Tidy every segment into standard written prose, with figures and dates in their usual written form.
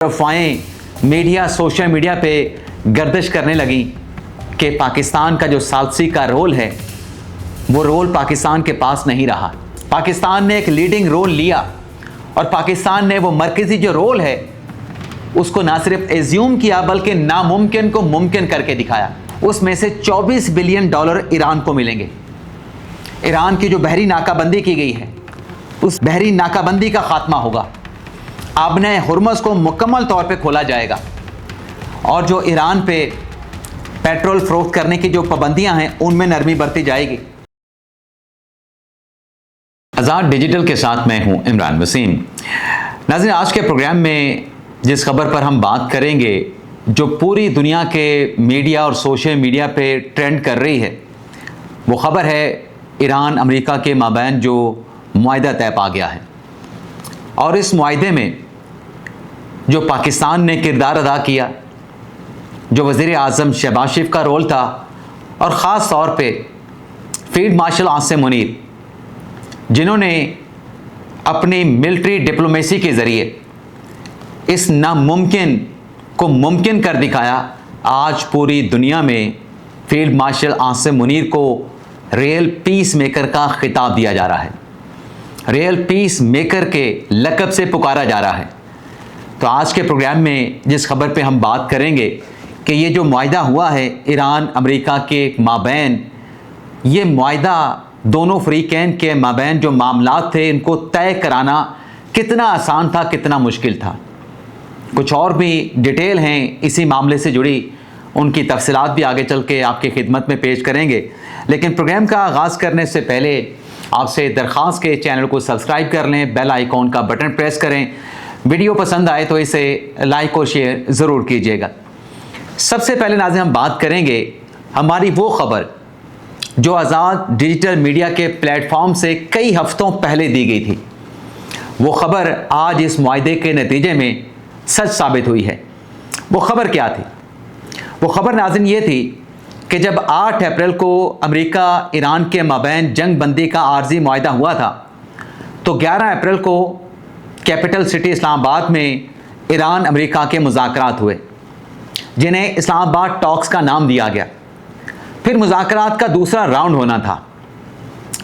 अफवाहें media social media पे गर्दिश करने लगी कि पाकिस्तान का जो सालसी का रोल है वो रोल पाकिस्तान के पास नहीं रहा। पाकिस्तान ने एक लीडिंग रोल लिया और पाकिस्तान ने वो मरकज़ी जो रोल है उसको ना सिर्फ एज्यूम किया बल्कि नामुमकिन को मुमकिन करके दिखाया। उसमें से 24 बिलियन डॉलर ईरान को मिलेंगे। ईरान की जो बहरी नाकाबंदी की गई है उस बहरी नाकाबंदी का खात्मा होगा। आबने हुर्मुज़ को मुकम्मल तौर पे खोला जाएगा और जो ईरान पे पेट्रोल फरोख्त करने की जो पाबंदियां हैं उनमें नरमी बरती जाएगी। आज़ाद डिजिटल के साथ मैं हूं इमरान वसीम। नाज़रीन, आज के प्रोग्राम में जिस खबर पर हम बात करेंगे जो पूरी दुनिया के मीडिया और सोशल मीडिया पे ट्रेंड कर रही है वो खबर है ईरान अमेरिका के माबैन जो मुआहिदा तय पा गया है और इस मुआहिदे में जो पाकिस्तान ने किरदार अदा किया, जो वज़ीर आज़म शहबाज शरीफ का रोल था और ख़ास तौर पे फील्ड मार्शल आसिम मुनीर जिन्होंने अपनी मिलिट्री डिप्लोमेसी के ज़रिए इस नामुमकिन को मुमकिन कर दिखाया। आज पूरी दुनिया में फील्ड मार्शल आसिम मुनीर को रियल पीस मेकर का खिताब दिया जा रहा है, रियल पीस मेकर के लक़ब से पुकारा जा रहा है। तो आज के प्रोग्राम में जिस खबर पे हम बात करेंगे कि ये जो मुआहिदा हुआ है ईरान अमेरिका के माबैन, ये मुआहिदा दोनों फ़रीक़ैन के माबैन जो मामलात थे इनको तय कराना कितना आसान था, कितना मुश्किल था। कुछ और भी डिटेल हैं इसी मामले से जुड़ी, उनकी तफसीलात भी आगे चल के आपकी खिदमत में पेश करेंगे। लेकिन प्रोग्राम का आगाज़ करने से पहले आपसे दरख्वास्त के चैनल को सब्सक्राइब कर लें, बेल आइकॉन का बटन प्रेस करें। वीडियो पसंद आए तो इसे लाइक और शेयर ज़रूर कीजिएगा। सबसे पहले नाज़रीन हम बात करेंगे हमारी वो ख़बर जो आज़ाद डिजिटल मीडिया के प्लेटफॉर्म से कई हफ्तों पहले दी गई थी। वो ख़बर आज इस मुआहिदे के नतीजे में सच साबित हुई है। वो ख़बर क्या थी? वो ख़बर नाज़रीन ये थी कि जब 8 अप्रैल को अमेरिका ईरान के माबैन जंग बंदी का आर्जी मुआहिदा हुआ था तो 11 अप्रैल को कैपिटल सिटी इस्लामाबाद में ईरान अमेरिका के मुज़ाकरात हुए जिन्हें इस्लामाबाद टॉक्स का नाम दिया गया। फिर मुज़ाकरात का दूसरा राउंड होना था,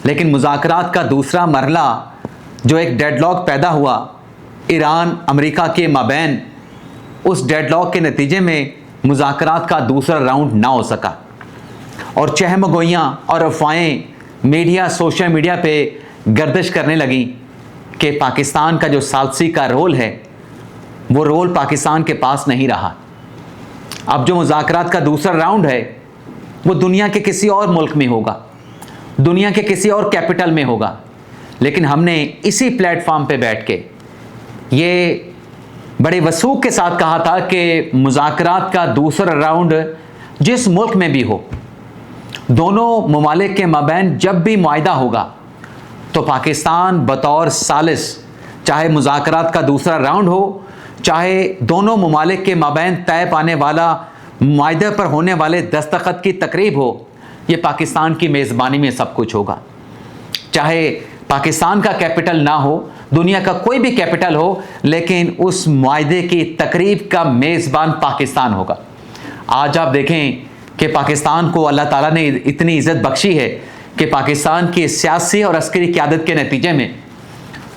लेकिन मुज़ाकरात का दूसरा मरहला जो एक डेडलॉक पैदा हुआ ईरान अमेरिका के माबैन, उस डेडलॉक के नतीजे में मुज़ाकरात का दूसरा राउंड ना हो सका और चहमगोइयाँ और अफवाहें मीडिया सोशल मीडिया पे गर्दिश करने लगी कि पाकिस्तान का जो सालसी का रोल है वो रोल पाकिस्तान के पास नहीं रहा। अब जो मुज़ाकरात का दूसरा राउंड है वो दुनिया के किसी और मुल्क में होगा, दुनिया के किसी और कैपिटल में होगा, लेकिन हमने इसी प्लेटफॉर्म पे बैठ के ये बड़े वसूख के साथ कहा था कि मुज़ाकरात का दूसरा राउंड जिस मुल्क में भी हो, दोनों ममालिक के माबैन जब भी मुआहिदा होगा तो पाकिस्तान बतौर सालिस, चाहे मुज़ाकरात का दूसरा राउंड हो, चाहे दोनों ममालिक के माबैन तय पाने वाला मुआहिदे पर होने वाले दस्तखत की तकरीब हो, ये पाकिस्तान की मेज़बानी में सब कुछ होगा। चाहे पाकिस्तान का कैपिटल ना हो, दुनिया का कोई भी कैपिटल हो, लेकिन उस मुआहिदे की तकरीब का मेज़बान पाकिस्तान होगा। आज आप देखें कि पाकिस्तान को अल्लाह ताला ने इतनी इज़्ज़त बख्शी है कि पाकिस्तान की सियासी और अस्करी क़यादत के नतीजे में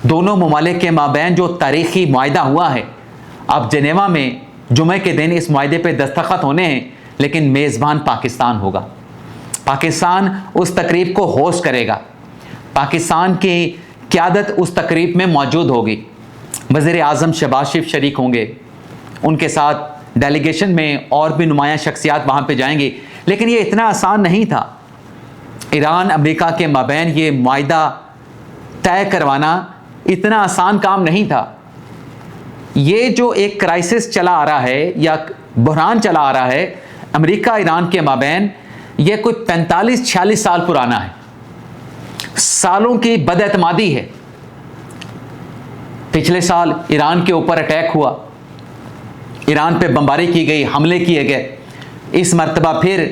दोनों ममालिक के माबैन जो तारीख़ी मुआहिदा हुआ है, अब जेनेवा में जुमे के दिन इस मुआहिदे पे दस्तखत होने हैं, लेकिन मेज़बान पाकिस्तान होगा। पाकिस्तान उस तकरीब को होस्ट करेगा, पाकिस्तान की क़यादत उस तकरीब में मौजूद होगी। वज़ीर आज़म शहबाज शरीफ शरीक होंगे, उनके साथ डेलीगेशन में और भी नुमायाँ शख्सियात वहाँ पे जाएंगी। लेकिन ये इतना आसान नहीं था, ईरान अमेरिका के माबैन ये मुआहिदा तय करवाना इतना आसान काम नहीं था। ये जो एक क्राइसिस चला आ रहा है या बहरान चला आ रहा है अमेरिका ईरान के माबैन, ये कोई 45-46 साल पुराना है, सालों की बदएतमादी है। पिछले साल ईरान के ऊपर अटैक हुआ, ईरान पे बमबारी की गई, हमले किए गए। इस मर्तबा फिर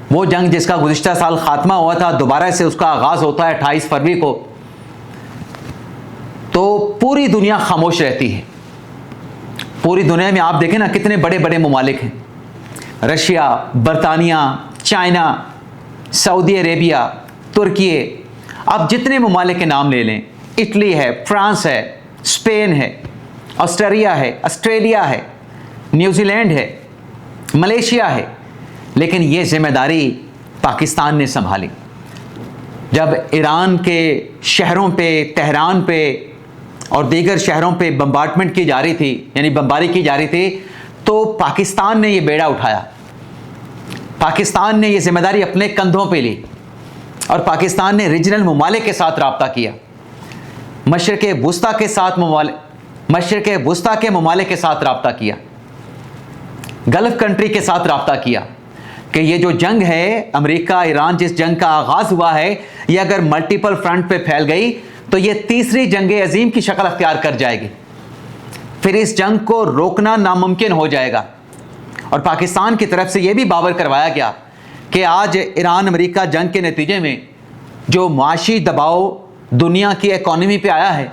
वो जंग जिसका गुज़िश्ता साल ख़ात्मा हुआ था दोबारा से उसका आगाज़ होता है 28 फरवरी को। तो पूरी दुनिया खामोश रहती है, पूरी दुनिया में आप देखें ना कितने बड़े बड़े ममालिक हैं, रशिया, बरतानिया, चाइना, सऊदी अरेबिया, तुर्की, आप जितने ममालिक के नाम ले लें, इटली है, फ्रांस है, स्पेन है, ऑस्ट्रेलिया है, न्यूजीलैंड है, मलेशिया है, लेकिन ये जिम्मेदारी पाकिस्तान ने संभाली। जब ईरान के शहरों पे, तेहरान पे और दीगर शहरों पे बम्बार्डमेंट की जा रही थी, यानी बमबारी की जा रही थी, तो पाकिस्तान ने ये बेड़ा उठाया। पाकिस्तान ने ये जिम्मेदारी अपने कंधों पे ली और पाकिस्तान ने रीजनल ममालिक के साथ रब्ता किया, मशरिक़ वुस्ता के ममालिक के साथ रब्ता किया, गल्फ़ कंट्री के साथ रब्ता किया कि ये जो जंग है, अमेरिका ईरान जिस जंग का आगाज़ हुआ है, ये अगर मल्टीपल फ्रंट पे फैल गई तो ये तीसरी जंग अजीम की शक्ल अख्तियार कर जाएगी, फिर इस जंग को रोकना नामुमकिन हो जाएगा। और पाकिस्तान की तरफ से ये भी बावर करवाया गया कि आज ईरान अमेरिका जंग के नतीजे में जो माशी दबाव दुनिया की इकॉनमी पे आया है,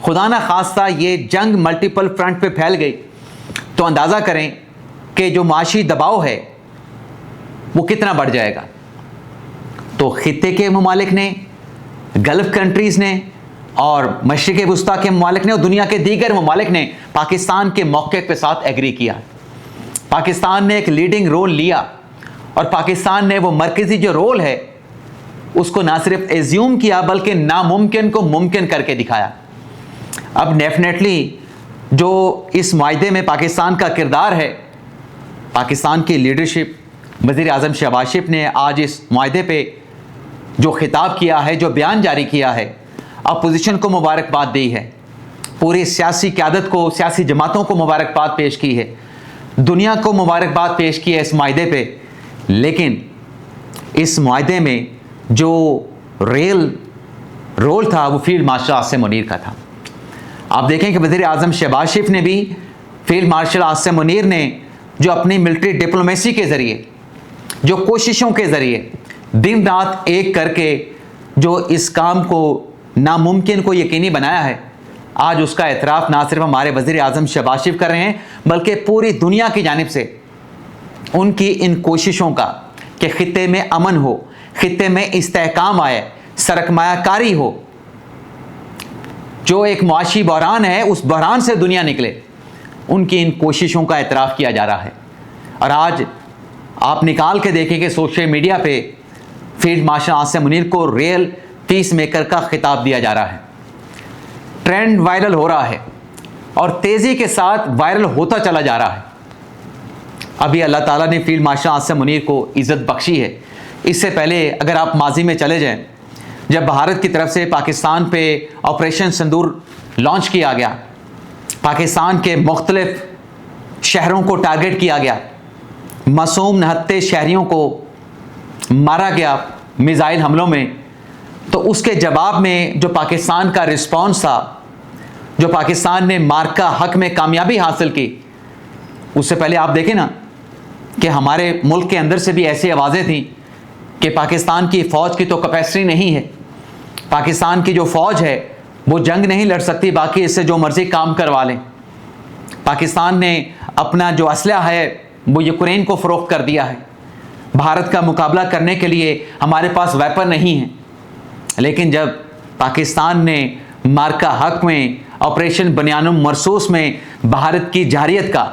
खुदा ना खास्ता ये जंग मल्टीपल फ्रंट पे फैल गई तो अंदाज़ा करें कि जो माशी दबाव है वो कितना बढ़ जाएगा। तो खित्ते के ममालिक ने, गल्फ़ कंट्रीज़ ने और मशरिक़ वुस्ता के ममालिक ने और दुनिया के दीगर ममालिक ने पाकिस्तान के मौक़े के साथ एग्री किया। पाकिस्तान ने एक लीडिंग रोल लिया और पाकिस्तान ने वो मरकज़ी जो रोल है उसको ना सिर्फ एज्यूम किया बल्कि नामुमकिन को मुमकिन करके दिखाया। अब डेफिनेटली जो इस माहदे में पाकिस्तान का किरदार है, पाकिस्तान की लीडरशिप, वज़ीर आज़म शहबाज शरीफ ने आज इस माहदे पे जो खिताब किया है, जो बयान जारी किया है, अपोजिशन को मुबारकबाद दी है, पूरी सियासी क़यादत को, सियासी जमातों को मुबारकबाद पेश की है, दुनिया को मुबारकबाद पेश की है इस माहदे पे। लेकिन इस माहदे में जो रियल रोल था वो फील्ड मार्शल आसिम मुनीर का था। आप देखें कि वज़ीर आज़म शहबाज शरीफ ने भी, फील्ड मार्शल आसिम मुनीर ने जो अपनी मिलिट्री डिप्लोमेसी के ज़रिए, जो कोशिशों के ज़रिए दिन रात एक करके जो इस काम को नामुमकिन को यकीनी बनाया है, आज उसका एतराफ़ ना सिर्फ हमारे वज़ीर आज़म शहबाज शरीफ कर रहे हैं बल्कि पूरी दुनिया की जानिब से उनकी इन कोशिशों का कि खित्ते में अमन हो, खित्ते में इस्तेहकाम आए, सरमायाकारी हो, जो एक मुआशी बहरान है उस बहरान से दुनिया निकले, उनकी इन कोशिशों का एतराफ़ किया जा रहा है। और आज आप निकाल के देखें कि सोशल मीडिया पे फील्ड मार्शल आसिम मुनीर को रियल पीस मेकर का खिताब दिया जा रहा है। ट्रेंड वायरल हो रहा है और तेज़ी के साथ वायरल होता चला जा रहा है। अभी अल्लाह ताला ने फील्ड मार्शल आसिम मुनीर को इज़्ज़त बख्शी है। इससे पहले अगर आप माजी में चले जाएं, जब भारत की तरफ से पाकिस्तान पे ऑपरेशन सिंदूर लॉन्च किया गया, पाकिस्तान के मुख्तलिफ शहरों को टारगेट किया गया, मासूम नहत्ते शहरियों को मारा गया मिसाइल हमलों में, तो उसके जवाब में जो पाकिस्तान का रिस्पॉन्स था, जो पाकिस्तान ने मार्का हक में कामयाबी हासिल की, उससे पहले आप देखें ना कि हमारे मुल्क के अंदर से भी ऐसी आवाज़ें थीं कि पाकिस्तान की फ़ौज की तो कैपेसिटी नहीं है, पाकिस्तान की जो फ़ौज है वो जंग नहीं लड़ सकती, बाकी इससे जो मर्ज़ी काम करवा लें। पाकिस्तान ने अपना जो असलहा है वो यूक्रेन को फ़रोख्त कर दिया है, भारत का मुकाबला करने के लिए हमारे पास वेपन नहीं है। लेकिन जब पाकिस्तान ने मार्का हक में, ऑपरेशन बनियानुम मरसूस में भारत की जारियत का,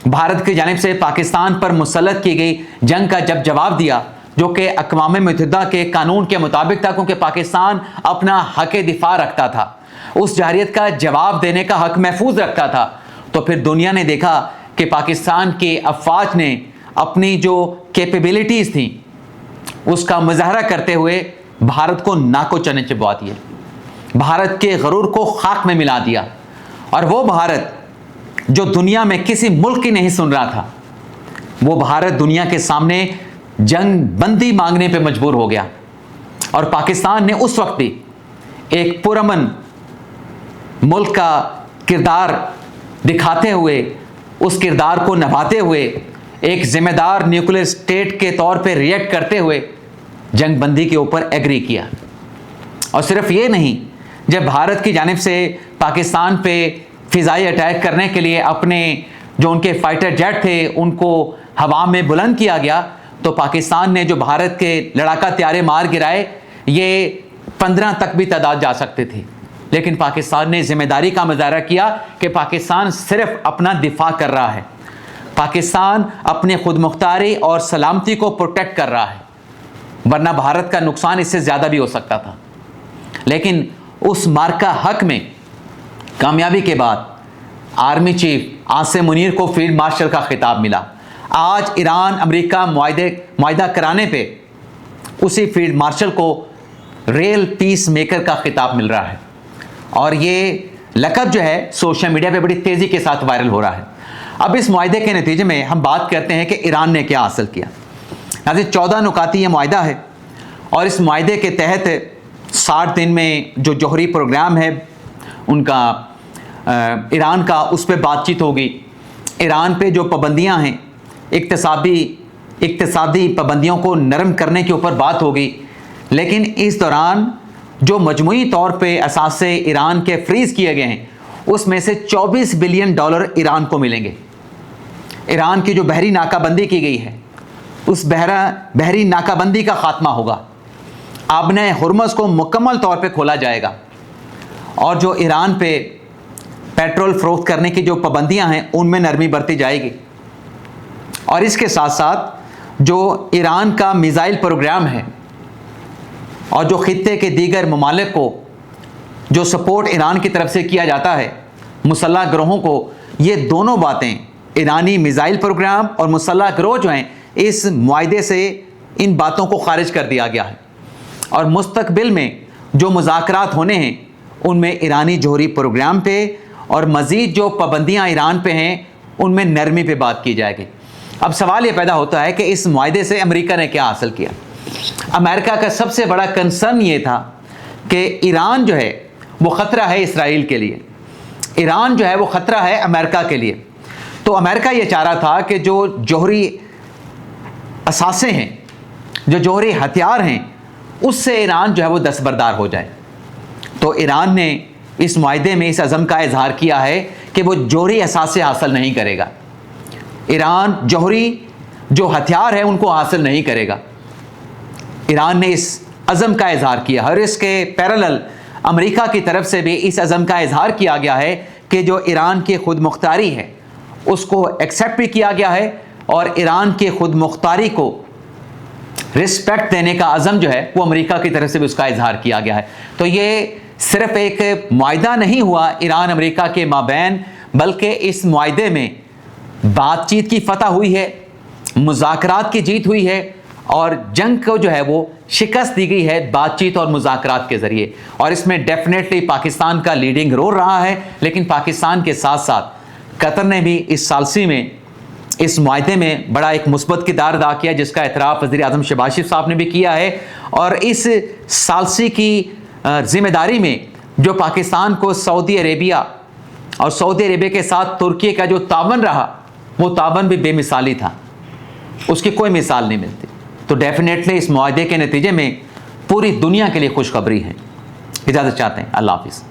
भारत की जानिब से पाकिस्तान पर मुसल्लत की गई जंग का जब जवाब दिया, जो कि अक़वाम मुत्तहिदा के कानून के मुताबिक था, क्योंकि पाकिस्तान अपना हक़ दिफा रखता था, उस जारियत का जवाब देने का हक़ महफूज रखता था, तो फिर दुनिया ने देखा कि पाकिस्तान की अफ़वाज ने अपनी जो कैपेबिलिटीज़ थी उसका मुज़ाहरा करते हुए भारत को नाको चने चिपवा दिए, भारत के गरूर को खाक में मिला दिया। और वो भारत जो दुनिया में किसी मुल्क की नहीं सुन रहा था, वो भारत दुनिया के सामने जंग बंदी मांगने पे मजबूर हो गया। और पाकिस्तान ने उस वक्त भी एक पुरअमन मुल्क का किरदार दिखाते हुए, उस किरदार को निभाते हुए, एक ज़िम्मेदार न्यूक्लियर स्टेट के तौर पे रिएक्ट करते हुए जंग बंदी के ऊपर एग्री किया। और सिर्फ ये नहीं, जब भारत की जानिब से पाकिस्तान पे فضائی اٹیک کرنے کے لیے اپنے جو ان کے فائٹر جیٹ تھے ان کو ہوا میں بلند کیا گیا، تو پاکستان نے جو بھارت کے لڑاکا طیارے مار گرائے یہ 15 تک بھی تعداد جا سکتے تھے، لیکن پاکستان نے ذمہ داری کا مظاہرہ کیا کہ پاکستان صرف اپنا دفاع کر رہا ہے، پاکستان اپنے خود مختاری اور سلامتی کو پروٹیکٹ کر رہا ہے، ورنہ بھارت کا نقصان اس سے زیادہ بھی ہو سکتا تھا۔ لیکن اس مارکہ حق میں کامیابی کے بعد آرمی چیف عاصم منیر کو فیلڈ مارشل کا خطاب ملا۔ آج ایران امریکہ معاہدہ کرانے پہ اسی فیلڈ مارشل کو ریل پیس میکر کا خطاب مل رہا ہے، اور یہ لقب جو ہے سوشل میڈیا پہ بڑی تیزی کے ساتھ وائرل ہو رہا ہے۔ اب اس معاہدے کے نتیجے میں ہم بات کرتے ہیں کہ ایران نے کیا حاصل کیا۔ ناظرین، 14 نکاتی یہ معاہدہ ہے، اور اس معاہدے کے تحت 60 دن میں جو جوہری پروگرام ہے ان کا ایران کا، اس پہ بات چیت ہوگی۔ ایران پہ جو پابندیاں ہیں، اقتصادی پابندیوں کو نرم کرنے کے اوپر بات ہوگی، لیکن اس دوران جو مجموعی طور پہ اثاثے ایران کے فریز کیے گئے ہیں اس میں سے $24 بلین ایران کو ملیں گے۔ ایران کی جو بحری ناکہ بندی کی گئی ہے اس بحری ناکہ بندی کا خاتمہ ہوگا، آبنہ ہرمز کو مکمل طور پہ کھولا جائے گا، اور جو ایران پہ پیٹرول فروخت کرنے کی جو پابندیاں ہیں ان میں نرمی برتی جائے گی، اور اس کے ساتھ ساتھ جو ایران کا میزائل پروگرام ہے اور جو خطے کے دیگر ممالک کو جو سپورٹ ایران کی طرف سے کیا جاتا ہے مسلح گروہوں کو، یہ دونوں باتیں ایرانی میزائل پروگرام اور مسلح گروہ جو ہیں اس معاہدے سے ان باتوں کو خارج کر دیا گیا ہے، اور مستقبل میں جو مذاکرات ہونے ہیں ان میں ایرانی جوہری پروگرام پہ اور مزید جو پابندیاں ایران پہ ہیں ان میں نرمی پہ بات کی جائے گی۔ اب سوال یہ پیدا ہوتا ہے کہ اس معاہدے سے امریکہ نے کیا حاصل کیا؟ امریکہ کا سب سے بڑا کنسرن یہ تھا کہ ایران جو ہے وہ خطرہ ہے اسرائیل کے لیے، ایران جو ہے وہ خطرہ ہے امریکہ کے لیے، تو امریکہ یہ چاہ رہا تھا کہ جو جوہری اثاثے ہیں، جو جوہری ہتھیار ہیں، اس سے ایران جو ہے وہ دستبردار ہو جائے۔ تو ایران نے اس معاہدے میں اس عزم کا اظہار کیا ہے کہ وہ جوہری اثاثے حاصل نہیں کرے گا، ایران جوہری جو ہتھیار ہیں ان کو حاصل نہیں کرے گا۔ ایران نے اس عزم کا اظہار کیا، اور اس کے پیرالل امریکہ کی طرف سے بھی اس عزم کا اظہار کیا گیا ہے کہ جو ایران کی خود مختاری ہے اس کو ایکسیپٹ بھی کیا گیا ہے، اور ایران کی خود مختاری کو رسپیکٹ دینے کا عزم جو ہے وہ امریکہ کی طرف سے بھی اس کا اظہار کیا گیا ہے۔ تو یہ صرف ایک معاہدہ نہیں ہوا ایران امریکہ کے مابین، بلکہ اس معاہدے میں بات چیت کی فتح ہوئی ہے، مذاکرات کی جیت ہوئی ہے، اور جنگ کو جو ہے وہ شکست دی گئی ہے بات چیت اور مذاکرات کے ذریعے، اور اس میں ڈیفینیٹلی پاکستان کا لیڈنگ رول رہا ہے۔ لیکن پاکستان کے ساتھ ساتھ قطر نے بھی اس ثالثی میں اس معاہدے میں بڑا ایک مثبت کردار ادا کیا، جس کا اعتراف وزیر اعظم شہباز شریف صاحب نے بھی کیا ہے، اور اس ثالثی کی ذمہ داری میں جو پاکستان کو سعودی عربیہ اور سعودی عربیہ کے ساتھ ترکی کا جو تعاون رہا وہ تعاون بھی بے مثالی تھا، اس کی کوئی مثال نہیں ملتی۔ تو ڈیفینیٹلی اس معاہدے کے نتیجے میں پوری دنیا کے لیے خوشخبری ہے۔ اجازت چاہتے ہیں، اللہ حافظ۔